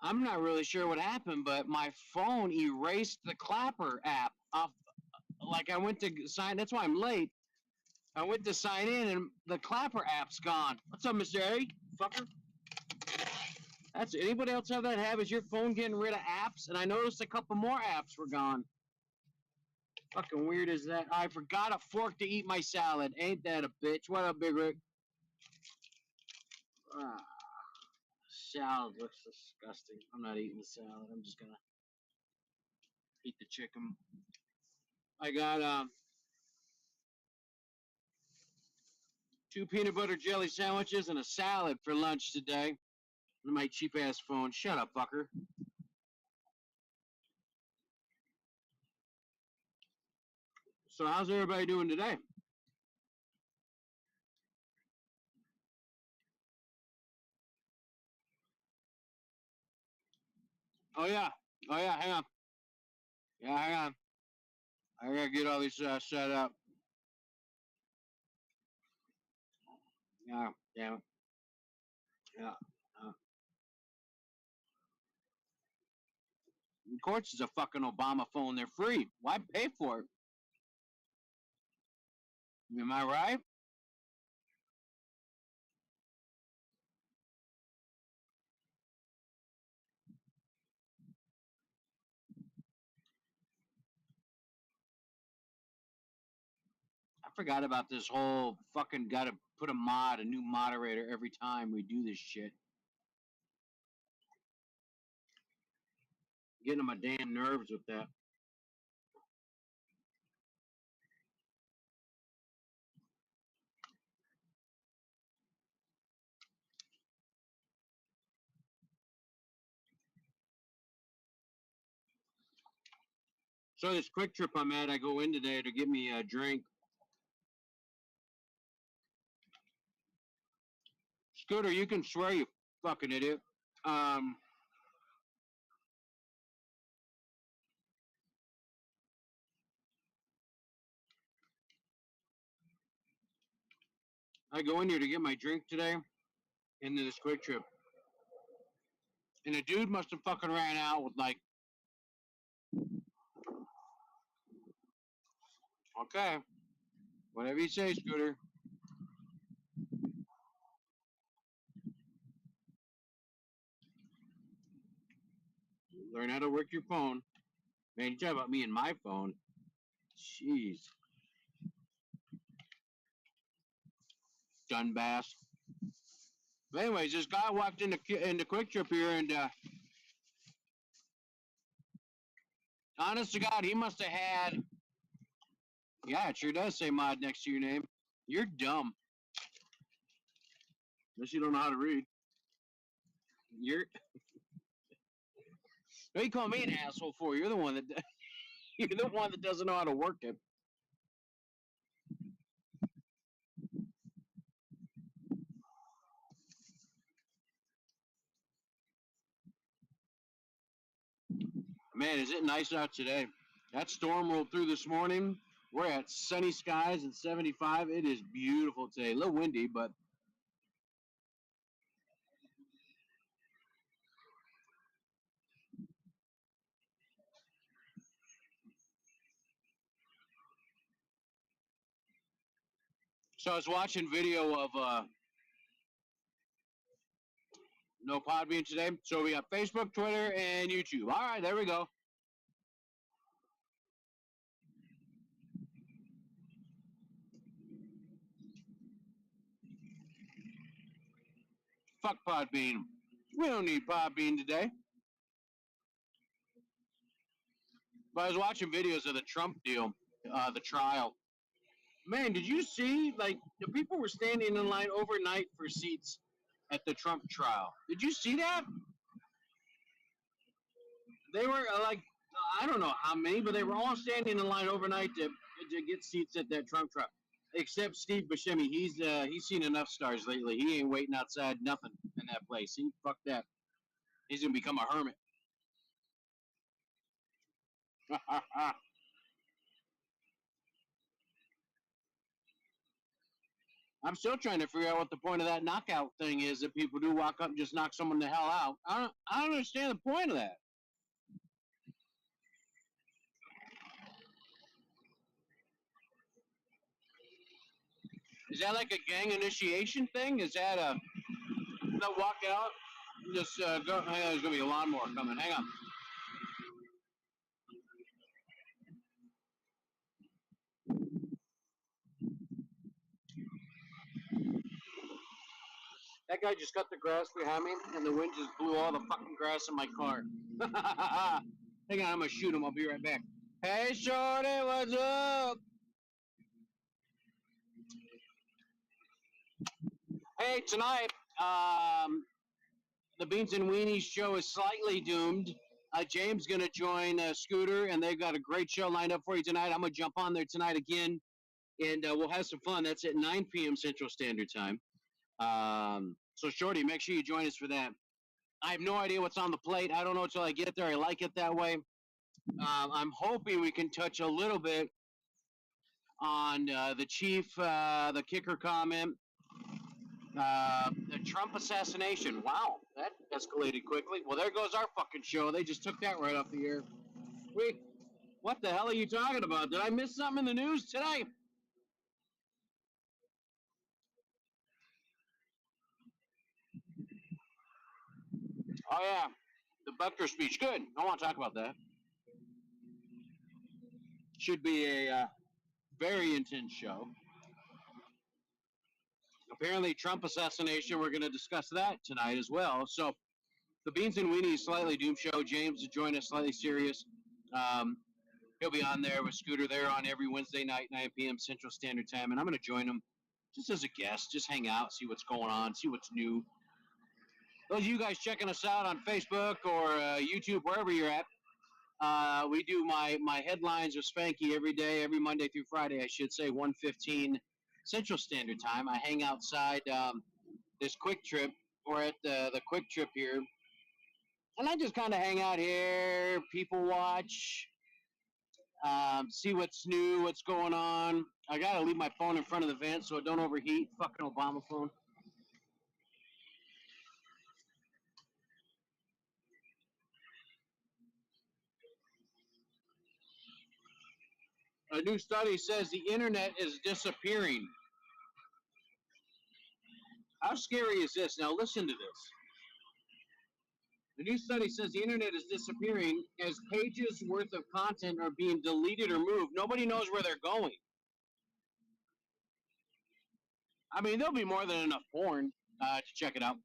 I'm not really sure what happened, but my phone erased the Clapper app off. Like I went to sign. That's why I'm late. I went to sign in, and the Clapper app's gone. What's up, Mr. A? Fucker. That's anybody else have that habit? Is your phone getting rid of apps? And I noticed a couple more apps were gone. Fucking weird is that? I forgot a fork to eat my salad. Ain't that a bitch? What up, Big Rick? Ah, salad looks disgusting. I'm not eating the salad. I'm just gonna eat the chicken. I got 2 peanut butter jelly sandwiches and a salad for lunch today. My cheap ass phone. Shut up, fucker. So how's everybody doing today? Oh yeah. Oh yeah. Hang on. Yeah, hang on. I gotta get all these set up. Yeah. Yeah. Yeah. Of course, it's a fucking Obama phone. They're free. Why pay for it? Am I right? I forgot about this whole fucking gotta put a new moderator every time we do this shit. Getting on my damn nerves with that. So this quick trip I'm at, I go in today to get me a drink. Scooter, you can swear, you fucking idiot. Um, I go in here to get my drink today into this quick trip. And a dude must have fucking ran out with like, okay, whatever you say, Scooter. Learn how to work your phone. Man, you talk about me and my phone. Jeez. Dunbass. But anyways, this guy walked into Quick Trip here, and honest to God, he must have had. Yeah, it sure does say mod next to your name. You're dumb. Unless you don't know how to read. You're. What do you call me an asshole for? You're the one that. You're the one that doesn't know how to work it. Man, is it nice out today? That storm rolled through this morning. We're at sunny skies and 75. It is beautiful today. A little windy, but so I was watching video of no Podbean today. So we got Facebook, Twitter, and YouTube. All right, there we go. Fuck Podbean. We don't need Podbean today. But I was watching videos of the Trump deal, the trial. Man, did you see? Like, the people were standing in line overnight for seats at the Trump trial. Did you see that? They were like, I don't know how many, but they were all standing in line overnight to get seats at that Trump trial. Except Steve Buscemi, he's seen enough stars lately. He ain't waiting outside nothing in that place. He fuck that. He's gonna become a hermit. I'm still trying to figure out what the point of that knockout thing is that people do walk up and just knock someone the hell out. I don't understand the point of that. Is that like a gang initiation thing? Is that a walk out? Just go. Hang on, there's gonna be a lawnmower coming. Hang on. That guy just cut the grass behind me, and the wind just blew all the fucking grass in my car. Hang on, I'm gonna shoot him. I'll be right back. Hey, shorty, what's up? Hey, tonight, the Beans and Weenies show is slightly doomed. James gonna join Scooter, and they've got a great show lined up for you tonight. I'm gonna jump on there tonight again, and we'll have some fun. That's at 9 p.m. Central Standard Time. So, Shorty, make sure you join us for that. I have no idea what's on the plate. I don't know until I get there. I like it that way. I'm hoping we can touch a little bit on the chief, the kicker comment, the Trump assassination. Wow, that escalated quickly. Well, there goes our fucking show. They just took that right off the air. Wait, what the hell are you talking about? Did I miss something in the news today? Oh, yeah, the Butker speech. Good. I want to talk about that. Should be a very intense show. Apparently, Trump assassination. We're going to discuss that tonight as well. So, the Beans and Weenies Slightly Doomed show. James to join us, Slightly Serious. He'll be on there with Scooter. They're on every Wednesday night, 9 p.m. Central Standard Time, and I'm going to join them just as a guest, just hang out, see what's going on, see what's new. Those of you guys checking us out on Facebook or YouTube, wherever you're at, we do my headlines with Spanky every day, every Monday through Friday, I should say, 1:15 Central Standard Time. I hang outside this Quick Trip. We're at the Quick Trip here, and I just kind of hang out here, people watch, see what's new, what's going on. I gotta leave my phone in front of the vent so it don't overheat. Fucking Obama phone. A new study says the internet is disappearing. How scary is this? Now listen to this. The new study says the internet is disappearing as pages worth of content are being deleted or moved. Nobody knows where they're going. I mean, there'll be more than enough porn to check it out.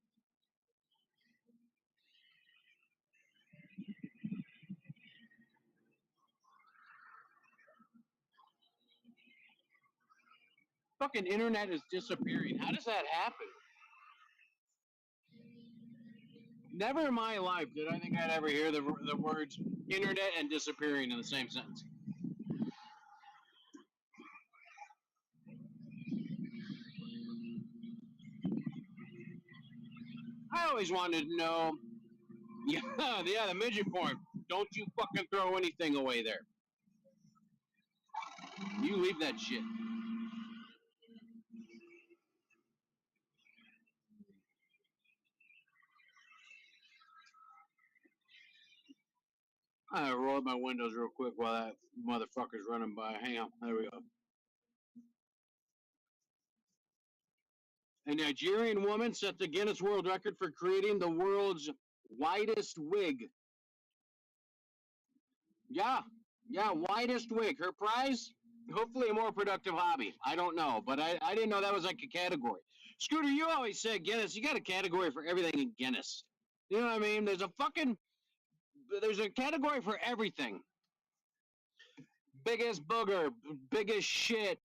Fucking internet is disappearing. How does that happen? Never in my life did I think I'd ever hear the words internet and disappearing in the same sentence. I always wanted to know, yeah, the midget porn. Don't you fucking throw anything away there. You leave that shit. I roll up my windows real quick while that motherfucker's running by. Hang on. There we go. A Nigerian woman set the Guinness World Record for creating the world's widest wig. Yeah, yeah, widest wig. Her prize? Hopefully a more productive hobby. I don't know, but I didn't know that was like a category. Scooter, you always said Guinness. You got a category for everything in Guinness. You know what I mean? There's a category for everything. Biggest booger, biggest shit.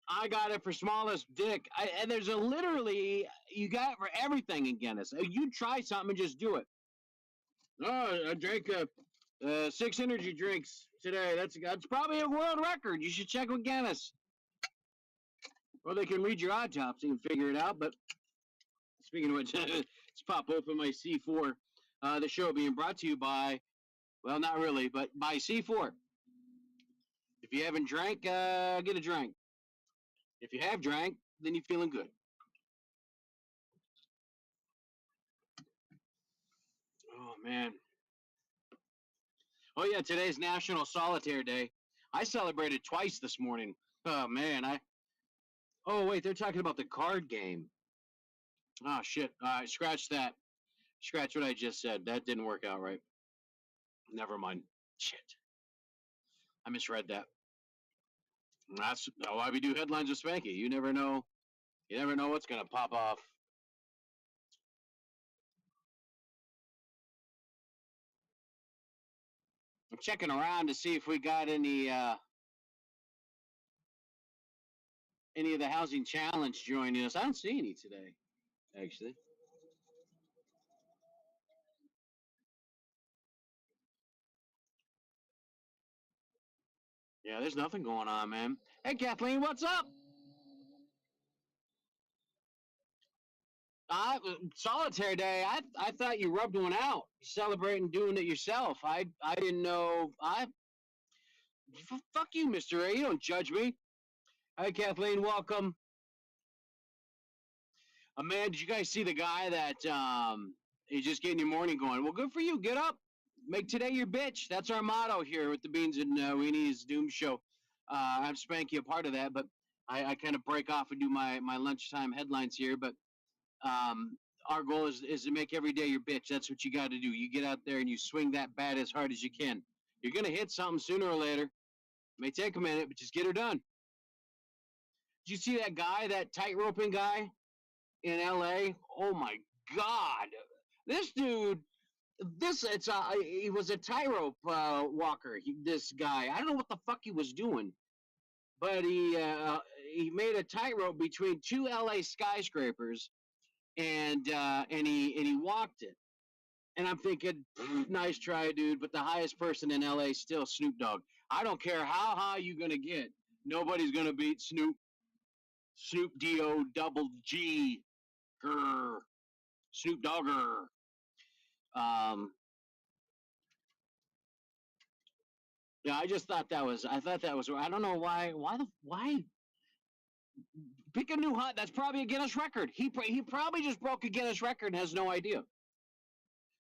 I got it for smallest dick. And there's a literally, you got it for everything in Guinness. You try something and just do it. Oh, I drank 6 energy drinks today. That's probably a world record. You should check with Guinness. Or they can read your autopsy and figure it out. But speaking of which, let's pop open my C4. The show being brought to you by, well, not really, but by C4. If you haven't drank, get a drink. If you have drank, then you're feeling good. Oh man. Oh yeah, today's National Solitaire Day. I celebrated twice this morning. Oh man, I. Oh wait, they're talking about the card game. Oh shit. All right, scratch that. Scratch what I just said. That didn't work out right. Never mind. Shit. I misread that. That's why we do headlines with Spanky. You never know. You never know what's gonna pop off. I'm checking around to see if we got any of the housing challenge joining us. I don't see any today, actually. Yeah, there's nothing going on, man. Hey, Kathleen, what's up? Solitaire Day. I thought you rubbed one out, celebrating doing it yourself. I didn't know. Fuck you, Mister A. You don't judge me. Hi, Kathleen. Welcome. Man, did you guys see the guy that is just getting your morning going? Well, good for you. Get up. Make today your bitch. That's our motto here with the Beans and Weenie's Doom Show. I'm Spanky, a part of that, but I kind of break off and do my lunchtime headlines here. But um, our goal is to make every day your bitch. That's what you got to do. You get out there and you swing that bat as hard as you can. You're going to hit something sooner or later. It may take a minute, but just get her done. Did you see that guy, that tight-roping guy in LA? Oh my God. This dude, he was a tightrope walker. This guy, I don't know what the fuck he was doing, but he made a tightrope between two LA skyscrapers, and he walked it. And I'm thinking, nice try, dude. But the highest person in LA is still Snoop Dogg. I don't care how high you're gonna get. Nobody's gonna beat Snoop. Snoop D-O double G. Grr. Snoop Dogger. Um, yeah, I just thought that was. I thought that was. I don't know why. Why pick a new hot? That's probably a Guinness record. He probably just broke a Guinness record and has no idea.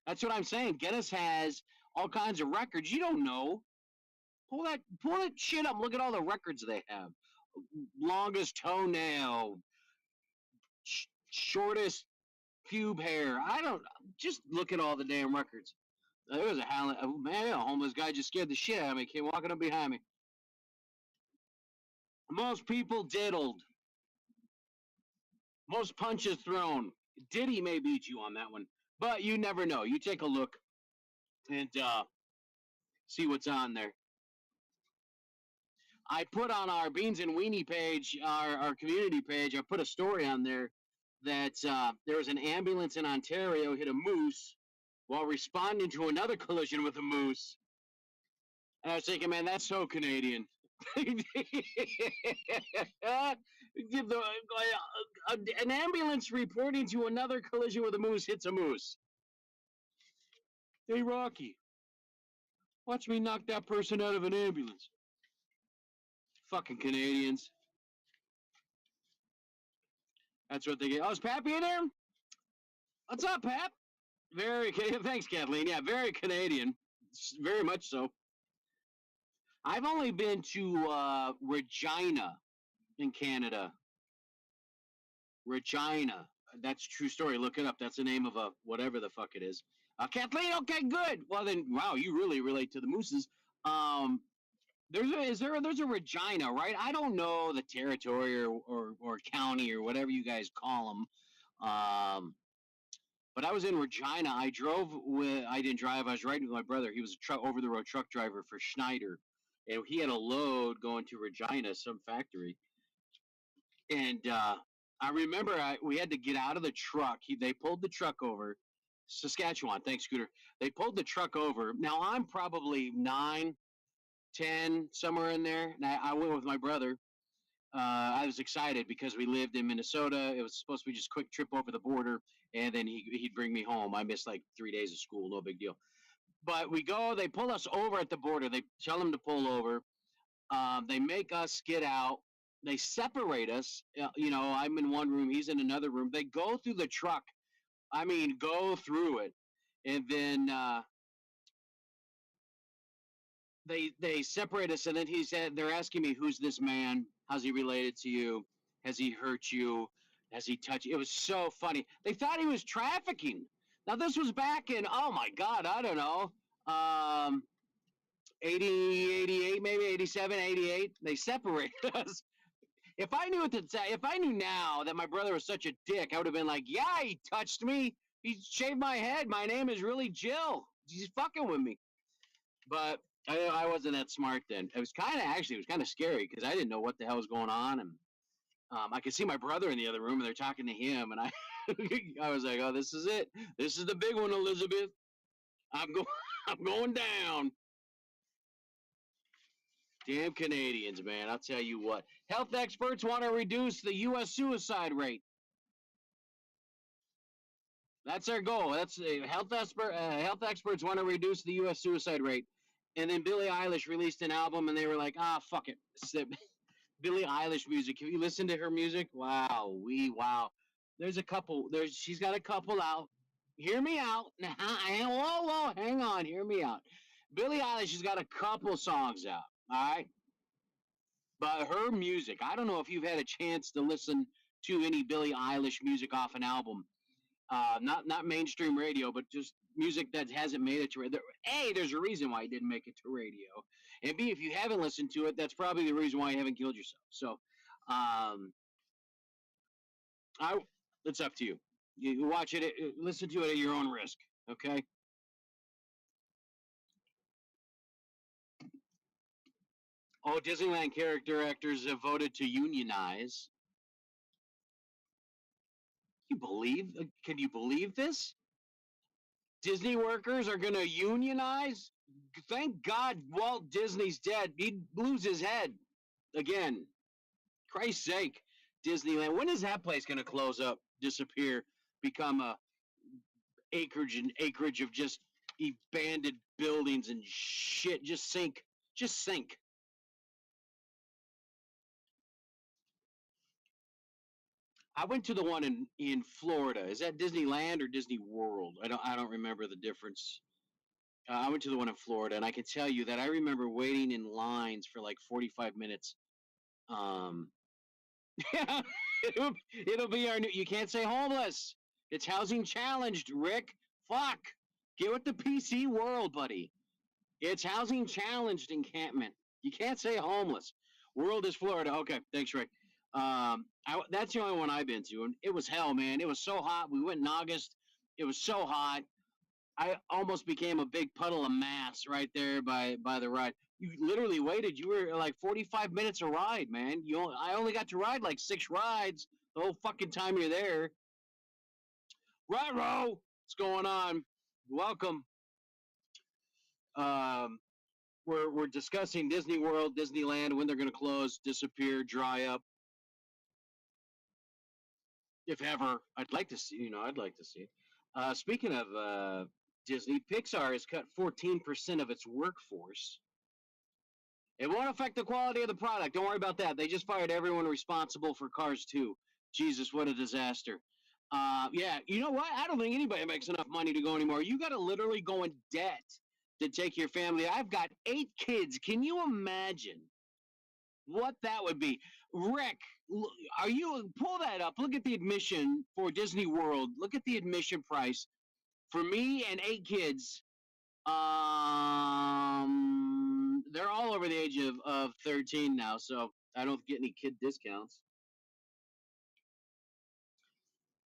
That's what I'm saying. Guinness has all kinds of records. You don't know. Pull that shit up. Look at all the records they have. Longest toenail, shortest pube hair. I don't. Just look at all the damn records. There was a homeless guy just scared the shit out of me. Came walking up behind me. Most people diddled. Most punches thrown. Diddy may beat you on that one, but you never know. You take a look and see what's on there. I put on our Beans and Weenie page, our community page, I put a story on there that there was an ambulance in Ontario hit a moose while responding to another collision with a moose. And I was thinking, man, that's so Canadian. An ambulance reporting to another collision with a moose hits a moose. Hey, Rocky, watch me knock that person out of an ambulance. Fucking Canadians. That's what they get. Oh, is Pappy in there? What's up, Pap? Very, thanks, Kathleen. Yeah, very Canadian. Very much so. I've only been to Regina in Canada. Regina. That's a true story. Look it up. That's the name of a whatever the fuck it is. Kathleen, okay, good. Well then, wow, you really relate to the mooses. There's a Regina, right? I don't know the territory or county or whatever you guys call them. But I was in Regina. I didn't drive. I was riding with my brother. He was a over the road truck driver for Schneider, and he had a load going to Regina, some factory. And I remember we had to get out of the truck. They pulled the truck over. Saskatchewan, thanks, Scooter. They pulled the truck over. Now I'm probably 9, 10, somewhere in there. And I went with my brother. I was excited because we lived in Minnesota. It was supposed to be just a quick trip over the border, and then he'd bring me home. I missed like 3 days of school, no big deal. But we go, they pull us over at the border. They tell them to pull over. They make us get out. They separate us. You know, I'm in one room, he's in another room. They go through the truck. I mean, go through it, and then they separate us. And then he said, they're asking me, who's this man? How's he related to you? Has he hurt you? Has he touched you? It was so funny. They thought he was trafficking. Now this was back in, oh my God, I don't know, 80, 88, maybe 87, 88. They separated us. If I knew at the time, if I knew now that my brother was such a dick, I would have been like, yeah, he touched me. He shaved my head. My name is really Jill. He's fucking with me. But I wasn't that smart then. It was kind of actually, it was kind of scary because I didn't know what the hell was going on, and I could see my brother in the other room, and they're talking to him, and I, I was like, oh, this is it. This is the big one, Elizabeth. I'm going, I'm going down. Damn Canadians, man! I'll tell you what. Health experts want to reduce the U.S. suicide rate. That's their goal. That's health experts want to reduce the U.S. suicide rate. And then Billie Eilish released an album, and they were like, ah, fuck it. Billie Eilish music. Have you listened to her music? Wow. There's a couple. She's got a couple out. Hear me out. Whoa, hang on. Hear me out. Billie Eilish has got a couple songs out. All right, but her music. I don't know if you've had a chance to listen to any Billie Eilish music off an album. Not mainstream radio, but just music that hasn't made it to radio. A, there's a reason why it didn't make it to radio, and B, if you haven't listened to it, that's probably the reason why you haven't killed yourself. So, I it's up to you. You watch it, listen to it at your own risk. Okay. Oh, Disneyland character actors have voted to unionize. You believe? Can you believe this? Disney workers are going to unionize? Thank God Walt Disney's dead. He'd lose his head again. Christ's sake, Disneyland. When is that place going to close up, disappear, become a acreage of just abandoned buildings and shit? Just sink. Just sink. I went to the one in Florida. Is that Disneyland or Disney World? I don't remember the difference. I went to the one in Florida, and I can tell you that I remember waiting in lines for like 45 minutes. Um, yeah, it'll be our new. You can't say homeless. It's housing challenged, Rick. Fuck. Get with the PC world, buddy. It's housing challenged encampment. You can't say homeless. World is Florida. Okay, thanks, Rick. That's the only one I've been to, and it was hell, man. It was so hot. We went in August. It was so hot. I almost became a big puddle of mass right there by the ride. You literally waited. You were like 45 minutes a ride, man. I only got to ride like 6 rides the whole fucking time you're there. Right, Ro? What's going on? Welcome. Um, we're discussing Disney World, Disneyland, when they're going to close, disappear, dry up, if ever. I'd like to see. I'd like to see. Speaking of Disney, Pixar has cut 14% of its workforce. It won't affect the quality of the product. Don't worry about that. They just fired everyone responsible for Cars 2. Jesus, what a disaster. Yeah, you know what? I don't think anybody makes enough money to go anymore. You got to literally go in debt to take your family. I've got 8 kids. Can you imagine what that would be? Rick, are you pull that up? Look at the admission for Disney World. Look at the admission price for me and 8 kids. They're all over the age of 13 now, so I don't get any kid discounts.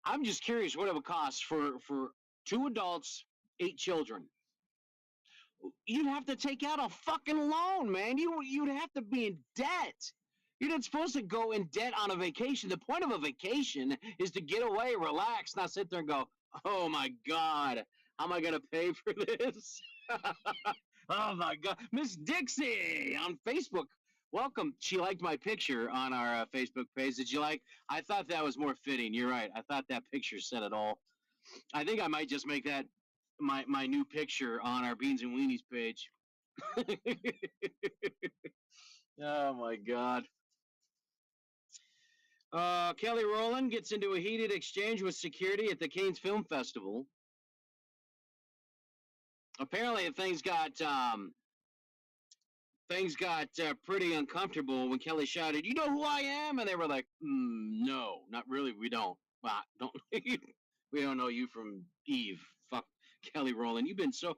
I'm just curious what it would cost for 2 adults, 8 children. You'd have to take out a fucking loan, man. You'd have to be in debt. You're not supposed to go in debt on a vacation. The point of a vacation is to get away, relax, not sit there and go, oh my God, how am I going to pay for this? Oh my God. Miss Dixie on Facebook. Welcome. She liked my picture on our Facebook page. Did you like? I thought that was more fitting. You're right. I thought that picture said it all. I think I might just make that my new picture on our Beans and Weenies page. Oh my God. Kelly Rowland gets into a heated exchange with security at the Cannes Film Festival. Apparently, things got pretty uncomfortable when Kelly shouted, "You know who I am?" And they were like, "No, not really. We don't. Don't we don't know you from Eve. Fuck, Kelly Rowland. You've been so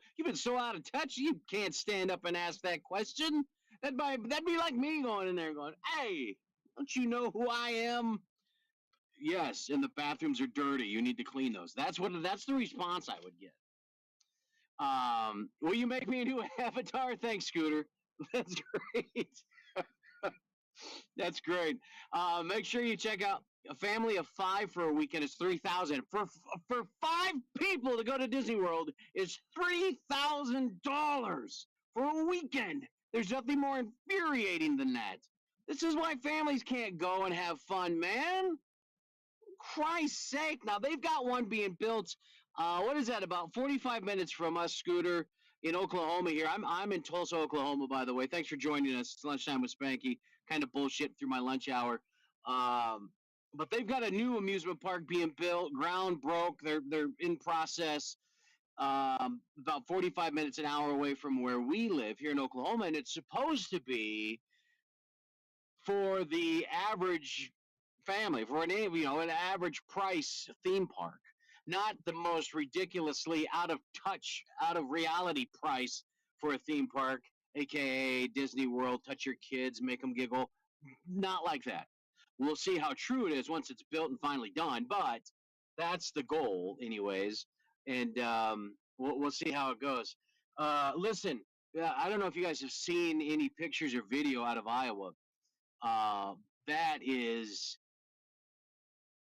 out of touch. You can't stand up and ask that question. That'd be like me going in there and going, "Hey, don't you know who I am?" Yes, and the bathrooms are dirty. You need to clean those. That's the response I would get. Will you make me into an avatar? Thanks, Scooter. That's great. That's great. Make sure you check out a family of five for a weekend is 3,000 for five people to go to Disney World is $3,000 for a weekend. There's nothing more infuriating than that. This is why families can't go and have fun, man. Christ's sake! Now they've got one being built. What is that? About 45 minutes from us, Scooter, in Oklahoma. Here, I'm in Tulsa, Oklahoma. By the way, thanks for joining us. It's lunchtime with Spanky. Kind of bullshit through my lunch hour. But they've got a new amusement park being built. Ground broke. They're in process. About 45 minutes an hour away from where we live here in Oklahoma, and it's supposed to be for the average family, for an average price theme park, not the most ridiculously out of touch, out of reality price for a theme park, aka Disney World. Touch your kids, make them giggle. Not like that. We'll see how true it is once it's built and finally done, but that's the goal, anyways. And we'll see how it goes. Listen, I don't know if you guys have seen any pictures or video out of Iowa. uh, that is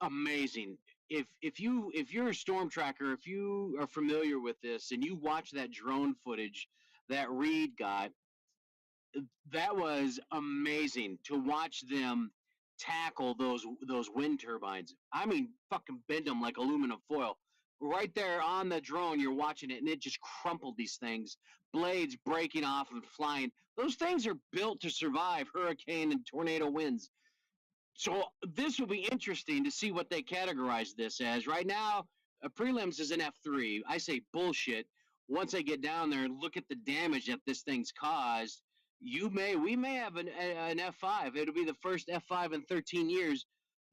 amazing. If you're a storm tracker, if you are familiar with this and you watch that drone footage that Reed got, that was amazing to watch them tackle those wind turbines. I mean, fucking bend them like aluminum foil. Right there on the drone, you're watching it, and it just crumpled these things, blades breaking off and flying. Those things are built to survive hurricane and tornado winds. So this will be interesting to see what they categorize this as. Right now, prelims is an F3. I say bullshit. Once I get down there and look at the damage that this thing's caused, we may have an F5. It'll be the first F5 in 13 years,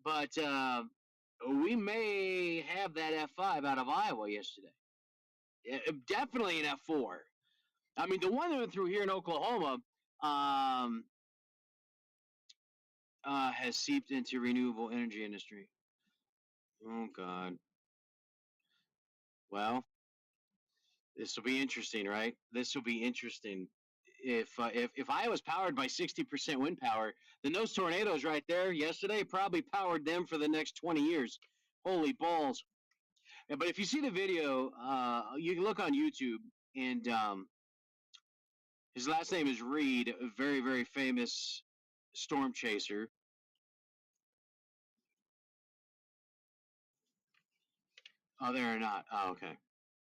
but we may have that F5 out of Iowa yesterday. Definitely an F4. I mean, the one that went through here in Oklahoma, um, has seeped into renewable energy industry. Oh God. Well, this will be interesting, right? This will be interesting. If Iowa's powered by 60% wind power, then those tornadoes right there yesterday probably powered them for the next 20 years. Holy balls! Yeah, but if you see the video, you can look on YouTube, and his last name is Reed, a very very famous storm chaser. Oh, they're not. Oh, okay.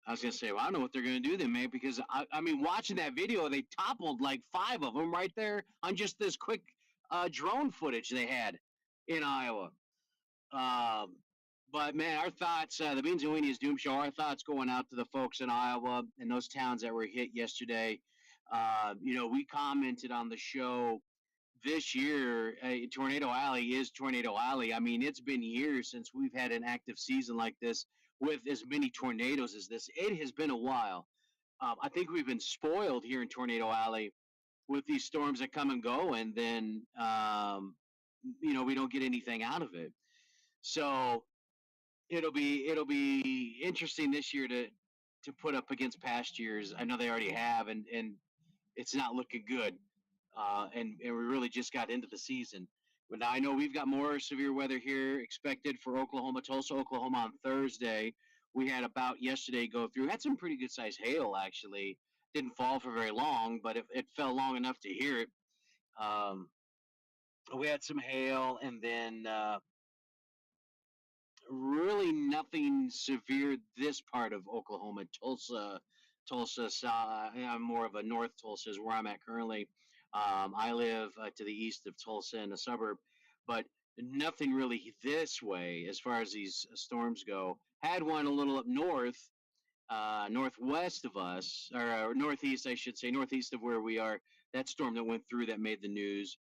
I was gonna say, well, I don't know what they're gonna do then, man, because I mean, watching that video, they toppled like five of them right there on just this quick drone footage they had in Iowa. Um, but man, our thoughts, the Beans and Weenies Doom Show, our thoughts going out to the folks in Iowa and those towns that were hit yesterday. We commented on the show this year. Tornado Alley is Tornado Alley. I mean, it's been years since we've had an active season like this with as many tornadoes as this. It has been a while. I think we've been spoiled here in Tornado Alley with these storms that come and go, and then we don't get anything out of it. So it'll be interesting this year to put up against past years. I know they already have, and it's not looking good. And we really just got into the season. But now I know we've got more severe weather here expected for Oklahoma, Tulsa, Oklahoma on Thursday. We had about yesterday go through, had some pretty good sized hail actually. Didn't fall for very long, but it fell long enough to hear it. Um, we had some hail, and then really nothing severe this part of Oklahoma. Tulsa, I'm more of a North Tulsa is where I'm at currently. I live to the east of Tulsa in a suburb, but Nothing really this way as far as these storms go. Had one a little up north, northwest of us, or northeast, I should say, northeast of where we are. That storm that went through that made the news.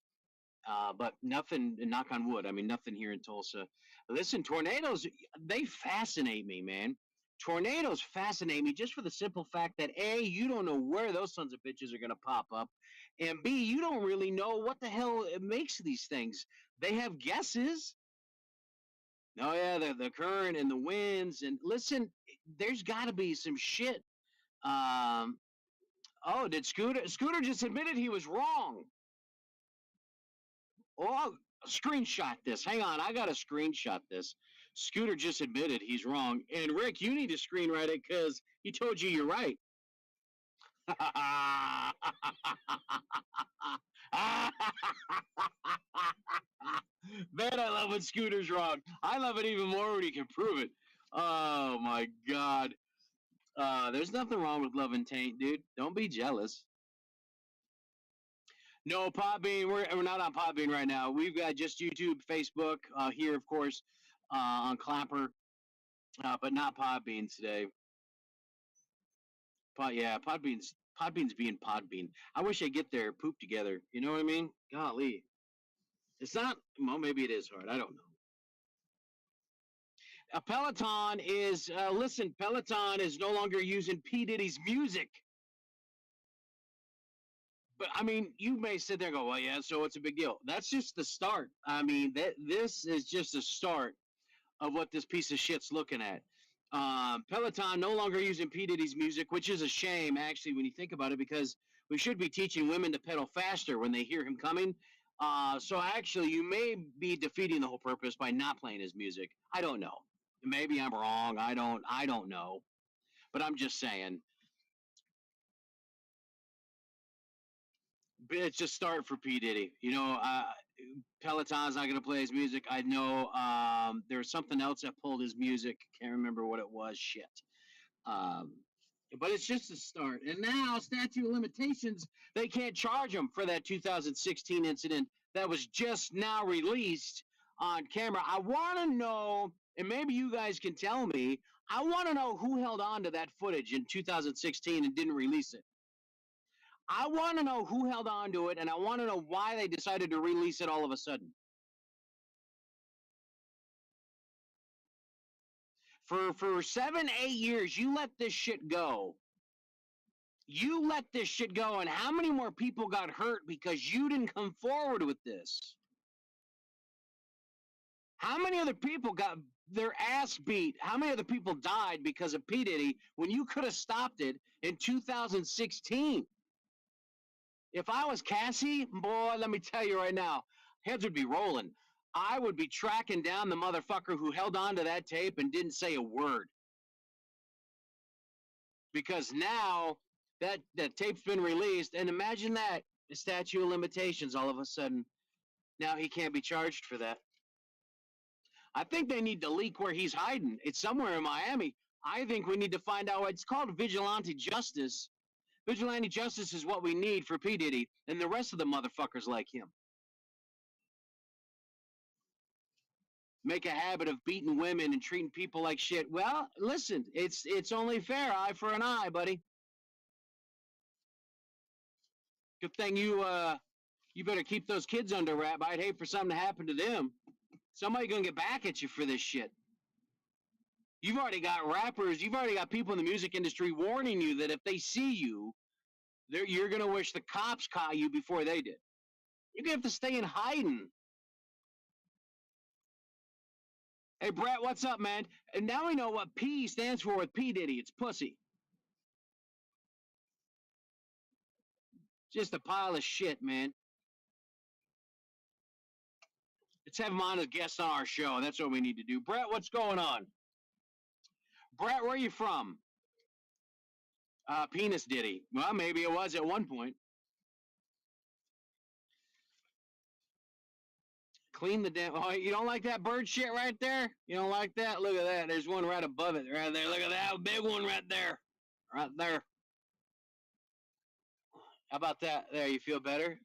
But nothing, knock on wood, I mean, nothing here in Tulsa. Listen, tornadoes, they fascinate me, man. Tornadoes fascinate me just for the simple fact that A, you don't know where those sons of bitches are going to pop up. And B, you don't really know what the hell makes these things. They have guesses. Oh, yeah, the current and the winds. And listen, there's got to be some shit. Um, oh, did Scooter? Scooter just admitted he was wrong. Oh, screenshot this. Hang on, I gotta screenshot this. Scooter just admitted he's wrong, and Rick, you need to screenwrite it because he told you you're right. Man, I love when Scooter's wrong. I love it even more when he can prove it. Oh my God. There's nothing wrong with love and taint, dude. Don't be jealous. No, Podbean. We're not on Podbean right now. We've got just YouTube, Facebook here, of course, on Clapper, but not Podbean today. Yeah, Podbean's being Podbean. I wish I get their poop together. You know what I mean? Golly, it's not. Well, maybe it is hard. I don't know. Peloton is listen. Peloton is no longer using P Diddy's music. But I mean, you may sit there and go, well, yeah, so it's a big deal. That's just the start. I mean, this is just the start of what this piece of shit's looking at. Peloton no longer using P. Diddy's music, which is a shame, actually, when you think about it, because we should be teaching women to pedal faster when they hear him coming. So actually, you may be defeating the whole purpose by not playing his music. I don't know. Maybe I'm wrong. I don't know. But I'm just saying. It's just start for P. Diddy. You know, Peloton's not going to play his music. I know there's something else that pulled his music. Can't remember what it was. Shit. Um, but it's just a start. And now, statute of limitations, they can't charge him for that 2016 incident that was just now released on camera. I want to know, and maybe you guys can tell me, I want to know who held on to that footage in 2016 and didn't release it. I want to know who held on to it, and I want to know why they decided to release it all of a sudden. For 7, 8 years, you let this shit go. You let this shit go, and how many more people got hurt because you didn't come forward with this? How many other people got their ass beat? How many other people died because of P. Diddy when you could have stopped it in 2016? If I was Cassie, boy, let me tell you right now, heads would be rolling. I would be tracking down the motherfucker who held on to that tape and didn't say a word. Because now that tape's been released, and imagine that, the statute of limitations all of a sudden. Now he can't be charged for that. I think they need to leak where he's hiding. It's somewhere in Miami. I think we need to find out. It's called vigilante justice. Vigilante justice is what we need for P. Diddy and the rest of the motherfuckers like him. Make a habit of beating women and treating people like shit. Well, listen, it's only fair, eye for an eye, buddy. Good thing you better keep those kids under wrap. I'd hate for something to happen to them. Somebody gonna get back at you for this shit. You've already got rappers, you've already got people in the music industry warning you that if they see you, you're gonna wish the cops caught you before they did. You're gonna have to stay in hiding. Hey Brett, what's up, man? And now we know what P stands for with P Diddy. It's pussy. Just a pile of shit, man. Let's have him on as guest on our show. That's what we need to do. Brett, what's going on? Brett, where are you from? Penis Diddy. Well, maybe it was at one point. Clean the damn. Oh, you don't like that bird shit right there? You don't like that? Look at that. There's one right above it, right there. Look at that big one right there, right there. How about that? There, you feel better?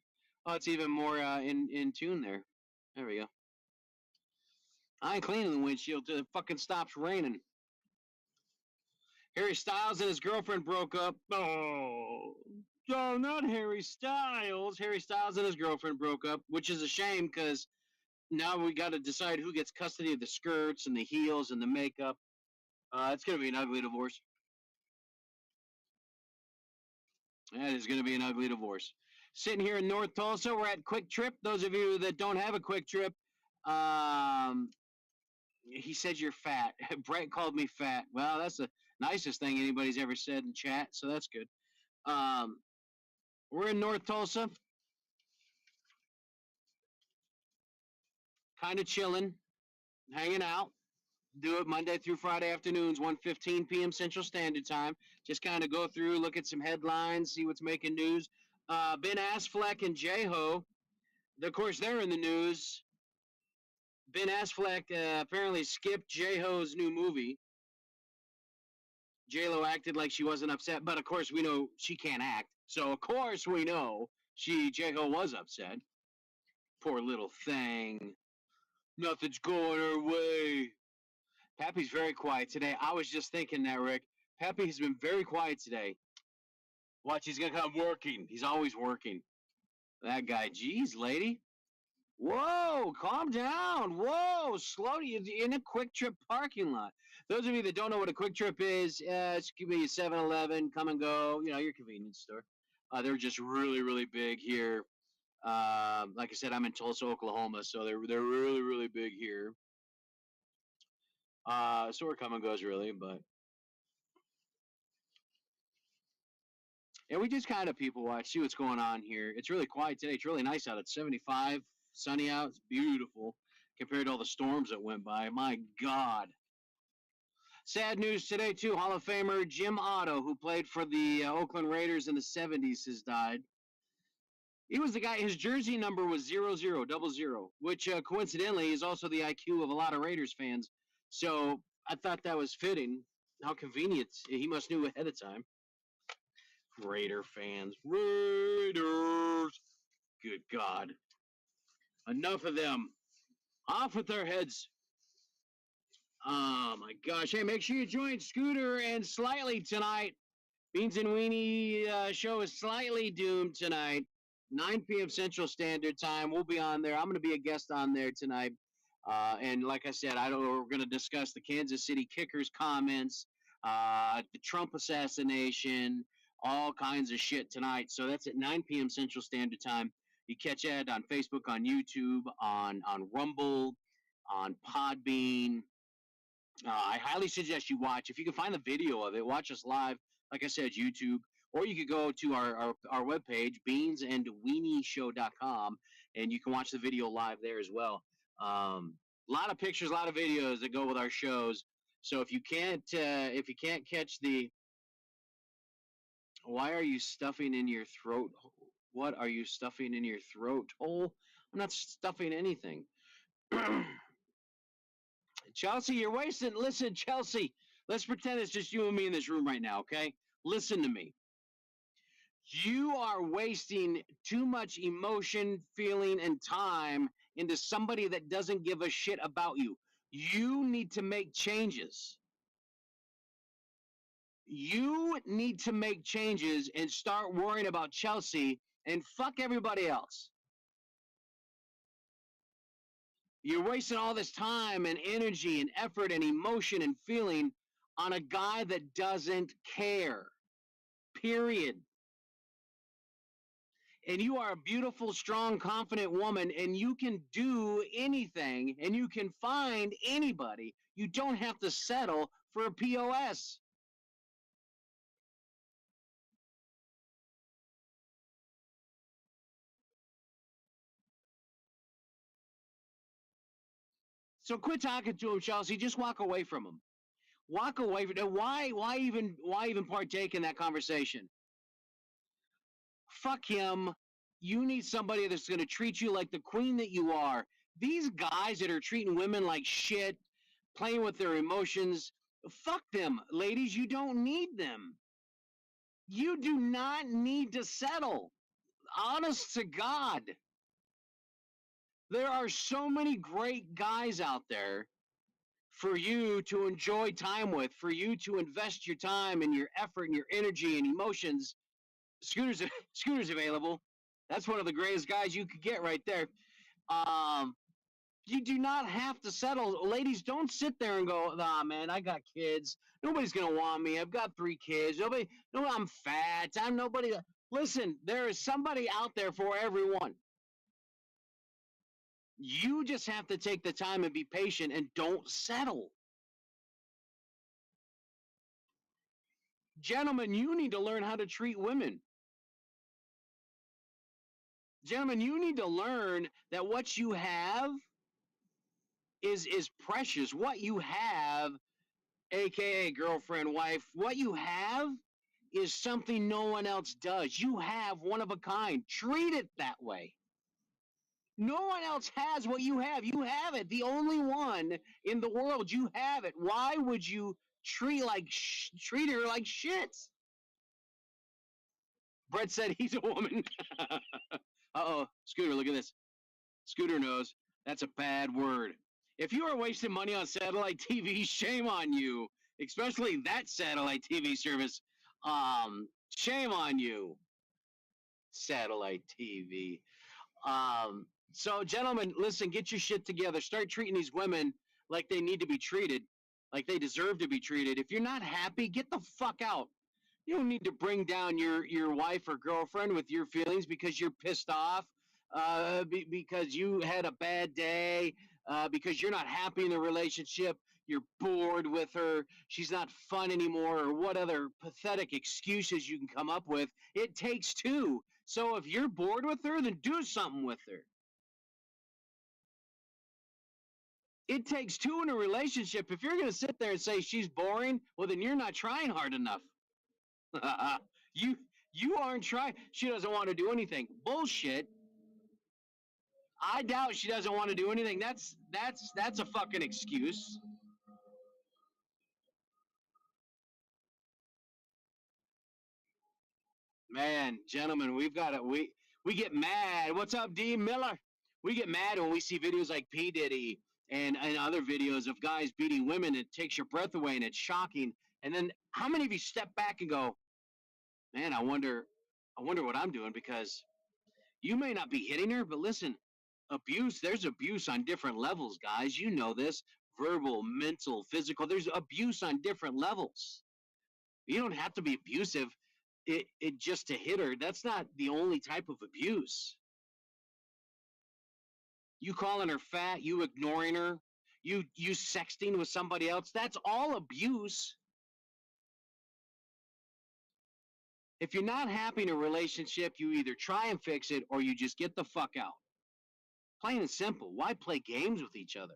Oh, it's even more in tune there. There we go. I ain't cleaning the windshield till it fucking stops raining. Harry Styles and his girlfriend broke up. Oh, no, not Harry Styles. Harry Styles and his girlfriend broke up, which is a shame because now we got to decide who gets custody of the skirts and the heels and the makeup. It's going to be an ugly divorce. That is going to be an ugly divorce. Sitting here in North Tulsa, we're at Quick Trip. Those of you that don't have a Quick Trip, um, he said you're fat. Brett called me fat. Well, that's the nicest thing anybody's ever said in chat, so that's good. We're in North Tulsa, kind of chilling, hanging out. Do it Monday through Friday afternoons, 1:15 p.m. Central Standard Time. Just kind of go through, look at some headlines, see what's making news. Ben Affleck and J-Ho, of course, they're in the news. Ben Affleck apparently skipped J-Ho's new movie. J-Lo acted like she wasn't upset, but of course we know she can't act. So of course we know J-Ho was upset. Poor little thing. Nothing's going her way. Pappy's very quiet today. I was just thinking that, Rick. Pappy has been very quiet today. Watch, he's gonna come working. He's always working. That guy, geez, lady. Whoa, calm down. Whoa, slow. You're in a Quick Trip parking lot. Those of you that don't know what a Quick Trip is, it's give me a 7-Eleven, come and go, your convenience store. They're just really, really big here. Like I said, I'm in Tulsa, Oklahoma, so they're really, really big here. Store come and goes really, but yeah, we just kind of people watch, see what's going on here. It's really quiet today. It's really nice out. It's 75, sunny out. It's beautiful compared to all the storms that went by. My God. Sad news today, too. Hall of Famer Jim Otto, who played for the Oakland Raiders in the 70s, has died. He was the guy, his jersey number was 0000, which coincidentally is also the IQ of a lot of Raiders fans. So I thought that was fitting. How convenient. He must knew ahead of time. Raider fans. Raiders. Good God. Enough of them. Off with their heads. Oh my gosh. Hey, make sure you join Scooter and Slightly tonight. Beans and Weenie show is slightly doomed tonight. 9 p.m. Central Standard Time. We'll be on there. I'm going to be a guest on there tonight. And like I said, I don't know. We're going to discuss the Kansas City Kickers comments, the Trump assassination, all kinds of shit tonight. So that's at 9 p.m. Central Standard Time. You catch that on Facebook, on YouTube, on Rumble, on Podbean. I highly suggest you watch. If you can find the video of it, watch us live. Like I said, YouTube. Or you could go to our webpage, beansandweenieshow.com, and you can watch the video live there as well. A lot of pictures, a lot of videos that go with our shows. So if you can't catch the, why are you stuffing in your throat? What are you stuffing in your throat hole? I'm not stuffing anything. Chelsea, you're wasting. Listen, Chelsea, let's pretend it's just you and me in this room right now, okay? Listen to me. You are wasting too much emotion, feeling, and time into somebody that doesn't give a shit about you. You need to make changes. You need to make changes and start worrying about Chelsea and fuck everybody else. You're wasting all this time and energy and effort and emotion and feeling on a guy that doesn't care. Period. And you are a beautiful, strong, confident woman, and you can do anything, and you can find anybody. You don't have to settle for a POS. So quit talking to him, Chelsea. Just walk away from him. Walk away from him. Why even partake in that conversation? Fuck him. You need somebody that's going to treat you like the queen that you are. These guys that are treating women like shit, playing with their emotions, fuck them. Ladies, you don't need them. You do not need to settle. Honest to God. There are so many great guys out there for you to enjoy time with, for you to invest your time and your effort and your energy and emotions. Scooter's Scooter's available. That's one of the greatest guys you could get right there. Um, you do not have to settle. Ladies, don't sit there and go, nah, man, I got kids. Nobody's gonna want me. I've got 3 kids. Nobody, no, I'm fat. I'm nobody. Listen, there is somebody out there for everyone. You just have to take the time and be patient and don't settle. Gentlemen, you need to learn how to treat women. Gentlemen, you need to learn that what you have is precious. What you have, aka girlfriend, wife, what you have is something no one else does. You have one of a kind. Treat it that way. No one else has what you have. You have it. The only one in the world. You have it. Why would you treat her like shit? Brett said he's a woman. Uh-oh, Scooter, look at this. Scooter knows that's a bad word. If you are wasting money on satellite TV, shame on you. Especially that satellite TV service. Shame on you. Satellite TV. So, gentlemen, listen, get your shit together. Start treating these women like they need to be treated, like they deserve to be treated. If you're not happy, get the fuck out. You don't need to bring down your wife or girlfriend with your feelings because you're pissed off, because you had a bad day, because you're not happy in the relationship. You're bored with her. She's not fun anymore, or what other pathetic excuses you can come up with. It takes two. So if you're bored with her, then do something with her. It takes two in a relationship. If you're going to sit there and say she's boring, well, then you're not trying hard enough. you you aren't trying. She doesn't want to do anything. Bullshit. I doubt she doesn't want to do anything. That's a fucking excuse. Man, gentlemen, we've got it. We get mad. What's up, D Miller? We get mad when we see videos like P Diddy and other videos of guys beating women. It takes your breath away and it's shocking. And then how many of you step back and go, man, I wonder what I'm doing, because you may not be hitting her, but listen, there's abuse on different levels, guys. You know this. Verbal, mental, physical. There's abuse on different levels. You don't have to be abusive it just to hit her. That's not the only type of abuse. You calling her fat, you ignoring her, you sexting with somebody else, that's all abuse. If you're not happy in a relationship, you either try and fix it or you just get the fuck out. Plain and simple. Why play games with each other?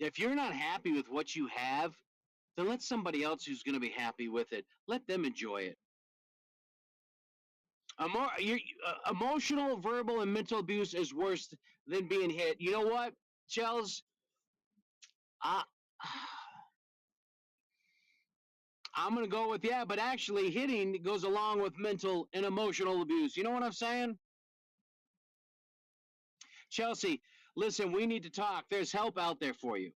If you're not happy with what you have, then let somebody else who's going to be happy with it. Let them enjoy it. Emotional, verbal, and mental abuse is worse than being hit. You know what, Chels? I, I'm going to go with, yeah, but actually hitting goes along with mental and emotional abuse. You know what I'm saying? Chelsea, listen, we need to talk. There's help out there for you.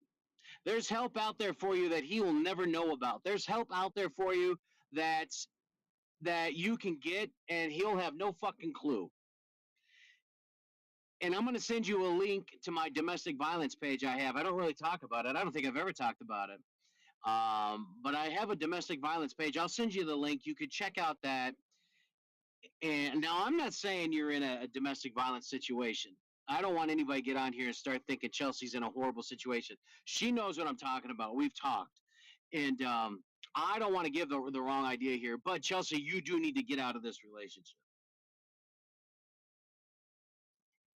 There's help out there for you that he will never know about. There's help out there for you that you can get and he'll have no fucking clue. And I'm going to send you a link to my domestic violence page I have. I don't really talk about it. I don't think I've ever talked about it. But I have a domestic violence page. I'll send you the link. You could check out that. And now I'm not saying you're in a domestic violence situation. I don't want anybody to get on here and start thinking Chelsea's in a horrible situation. She knows what I'm talking about. We've talked. And I don't want to give the wrong idea here. But Chelsea, you do need to get out of this relationship.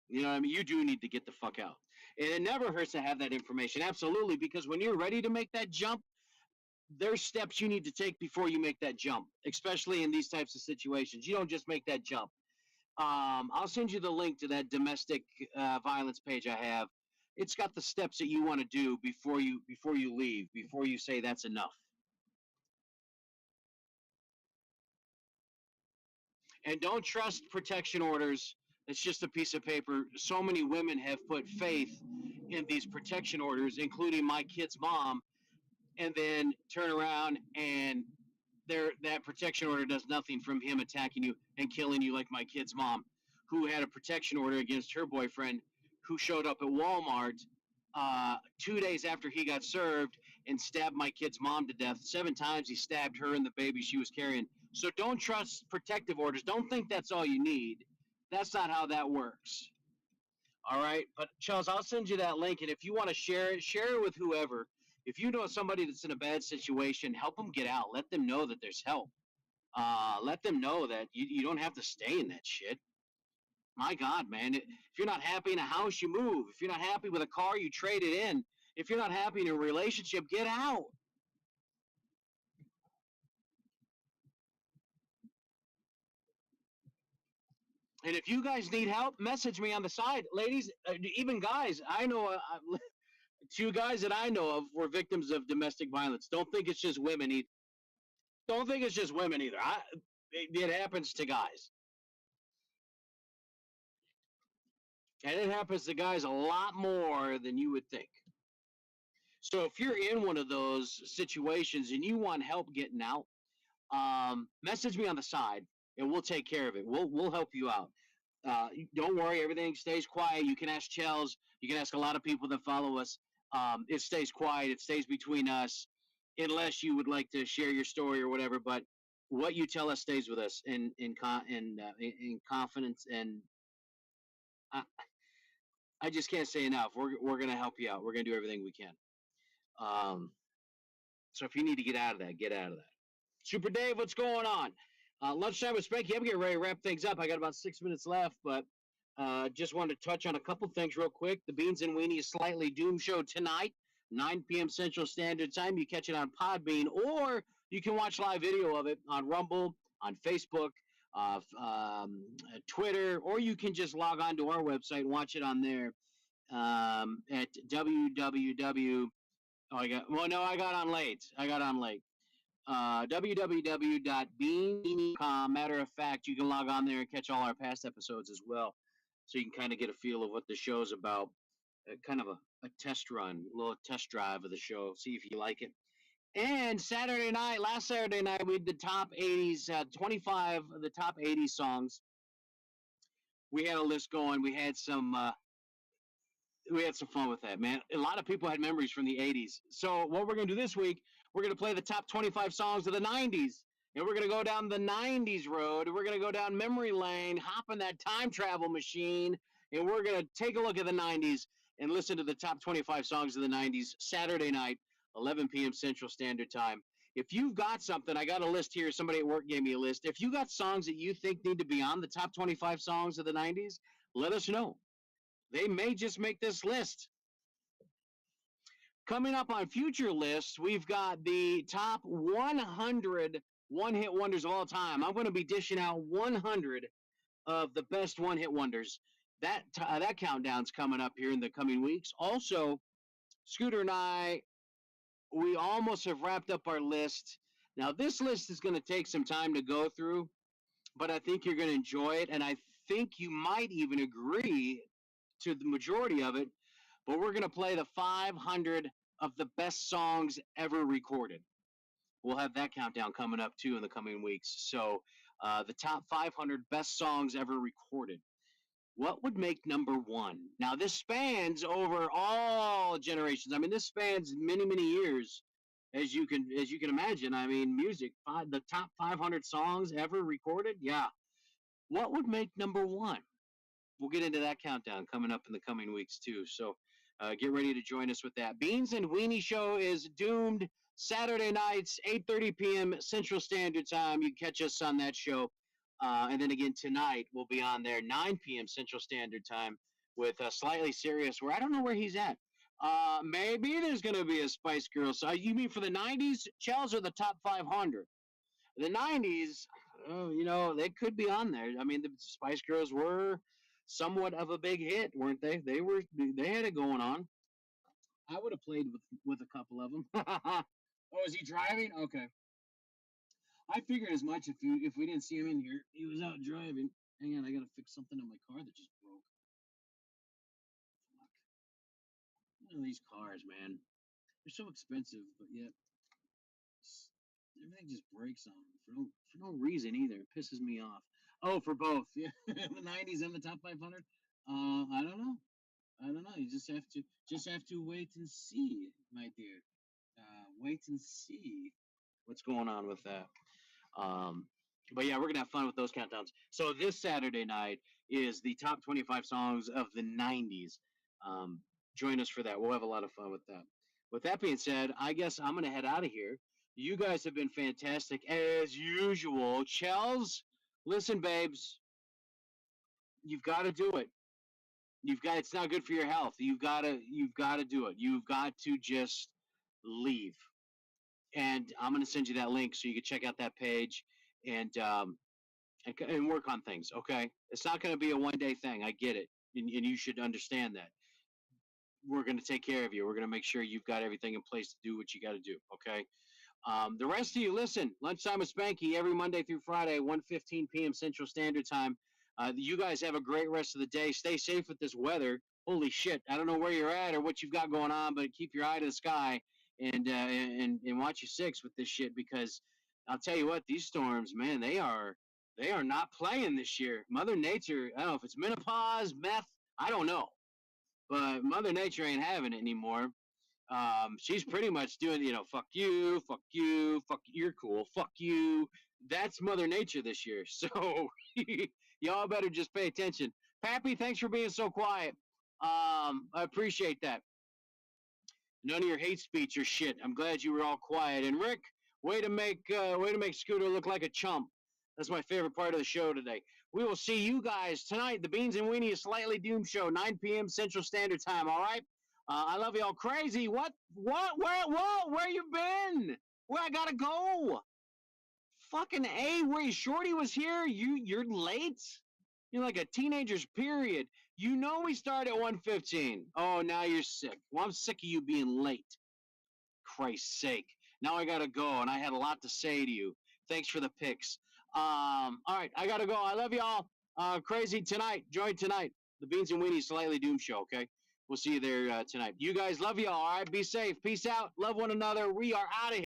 You know what I mean? You do need to get the fuck out. And it never hurts to have that information. Absolutely. Because when you're ready to make that jump, there's steps you need to take before you make that jump, especially in these types of situations. You don't just make that jump. I'll send you the link to that domestic violence page I have. It's got the steps that you want to do before you leave, before you say that's enough. And don't trust protection orders It's just a piece of paper. So many women have put faith in these protection orders, including my kid's mom, and then turn around and that protection order does nothing from him attacking you and killing you, like my kid's mom, who had a protection order against her boyfriend, who showed up at Walmart 2 days after he got served and stabbed my kid's mom to death. 7 times he stabbed her and the baby she was carrying. So don't trust protective orders. Don't think that's all you need. That's not how that works. All right. But Charles, I'll send you that link. And if you want to share it with whoever. If you know somebody that's in a bad situation, help them get out. Let them know that there's help. Let them know that you don't have to stay in that shit. My God, man. If you're not happy in a house, you move. If you're not happy with a car, you trade it in. If you're not happy in a relationship, get out. And if you guys need help, message me on the side. Ladies, even guys, I know 2 guys that I know of were victims of domestic violence. Don't think it's just women either. Don't think it's just women either. It happens to guys. And it happens to guys a lot more than you would think. So if you're in one of those situations and you want help getting out, message me on the side and we'll take care of it. We'll help you out. Don't worry, everything stays quiet. You can ask Chels. You can ask a lot of people that follow us. It stays quiet. It stays between us, unless you would like to share your story or whatever. But what you tell us stays with us in confidence. And I, I just can't say enough. We're gonna help you out. We're gonna do everything we can. Um, so if you need to get out of that, get out of that. Super Dave, what's going on? Lunchtime with Spanky. I'm getting ready to wrap things up. I got about 6 minutes left, but just wanted to touch on a couple things real quick. The Beans and Weenie Slightly Doom Show tonight, 9 p.m. Central Standard Time. You catch it on Podbean, or you can watch live video of it on Rumble, on Facebook, Twitter, or you can just log on to our website and watch it on there at www. Oh, I got on late. www.bean.com. Matter of fact, you can log on there and catch all our past episodes as well. So you can kind of get a feel of what the show's about. Kind of a test run, a little test drive of the show, see if you like it. And last Saturday night, we did the top 80s, 25 of the top 80 songs. We had a list going. We had some fun with that, man. A lot of people had memories from the 80s. So what we're going to do this week, we're going to play the top 25 songs of the 90s. And we're going to go down the 90s road. We're going to go down memory lane, hop in that time travel machine, and we're going to take a look at the 90s and listen to the top 25 songs of the 90s Saturday night, 11 p.m. Central Standard Time. If you've got something, I got a list here. Somebody at work gave me a list. If you got songs that you think need to be on the top 25 songs of the 90s, let us know. They may just make this list. Coming up on future lists, we've got the top 100 one-hit wonders of all time. I'm going to be dishing out 100 of the best one-hit wonders. That countdown's coming up here in the coming weeks. Also, Scooter and I, we almost have wrapped up our list. Now, this list is going to take some time to go through, but I think you're going to enjoy it, and I think you might even agree to the majority of it, but we're going to play the 500 of the best songs ever recorded. We'll have that countdown coming up too in the coming weeks. So the top 500 best songs ever recorded. What would make number one? Now this spans over all generations. I mean, this spans many, many years, as you can imagine. I mean, music, the top 500 songs ever recorded. Yeah. What would make number one? We'll get into that countdown coming up in the coming weeks too. So get ready to join us with that. Beans and Weenie Show is doomed Saturday nights, 8:30 p.m. Central Standard Time. You can catch us on that show. And then again tonight, we'll be on there 9 p.m. Central Standard Time with Slightly Serious, where I don't know where he's at. Maybe there's going to be a Spice Girls. So you mean for the 90s, Chels, or the top 500? The 90s, they could be on there. I mean, the Spice Girls were somewhat of a big hit, weren't they? They had it going on. I would have played with a couple of them. Oh, is he driving? Okay. I figured as much if we didn't see him in here. He was out driving. Hang on, I gotta fix something in my car that just broke. Fuck. These cars, man. They're so expensive, but yet everything just breaks on them for no reason either. It pisses me off. Oh, for both, yeah, the '90s and the top 500. I don't know. I don't know. You just have to wait and see, my dear. Wait and see what's going on with that. Um, but yeah, we're gonna have fun with those countdowns. So this Saturday night is the top 25 songs of the '90s. Um, join us for that. We'll have a lot of fun with that. With that being said, I guess I'm gonna head out of here. You guys have been fantastic as usual. Chels, listen, babes, you've got to do it. You've got. It's not good for your health. You've got to do it. You've got to just leave. And I'm gonna send you that link so you can check out that page and and work on things. Okay, it's not going to be a 1 day thing. I get it, and you should understand that. We're going to take care of you. We're going to make sure you've got everything in place to do what you got to do. Okay. The rest of you, listen. Lunchtime with Spanky every Monday through Friday, 1:15 p.m. Central Standard Time. You guys have a great rest of the day. Stay safe with this weather. Holy shit! I don't know where you're at or what you've got going on, but keep your eye to the sky and watch your six with this shit because I'll tell you what, these storms, man, they are not playing this year. Mother Nature, I don't know if it's menopause, meth, I don't know, but Mother Nature ain't having it anymore. She's pretty much doing, fuck you, fuck you, fuck you're cool, fuck you. That's Mother Nature this year. So y'all better just pay attention. Pappy, thanks for being so quiet. I appreciate that. None of your hate speech or shit. I'm glad you were all quiet. And Rick, way to make Scooter look like a chump. That's my favorite part of the show today. We will see you guys tonight. The Beans and Weenie Slightly Doomed Show, 9 p.m. Central Standard Time. All right. I love y'all crazy. What? Where you been? Where I gotta go? Fucking A. Where Shorty was here? You're late. You're like a teenager's period. You know we start at 1:15. Oh, now you're sick. Well, I'm sick of you being late. Christ's sake. Now I gotta go, and I had a lot to say to you. Thanks for the picks. All right, I gotta go. I love y'all. Crazy tonight. Join tonight. The Beans and Weenie Slightly Doomed Show, okay? We'll see you there tonight. You guys, love y'all, all right? Be safe. Peace out. Love one another. We are out of here.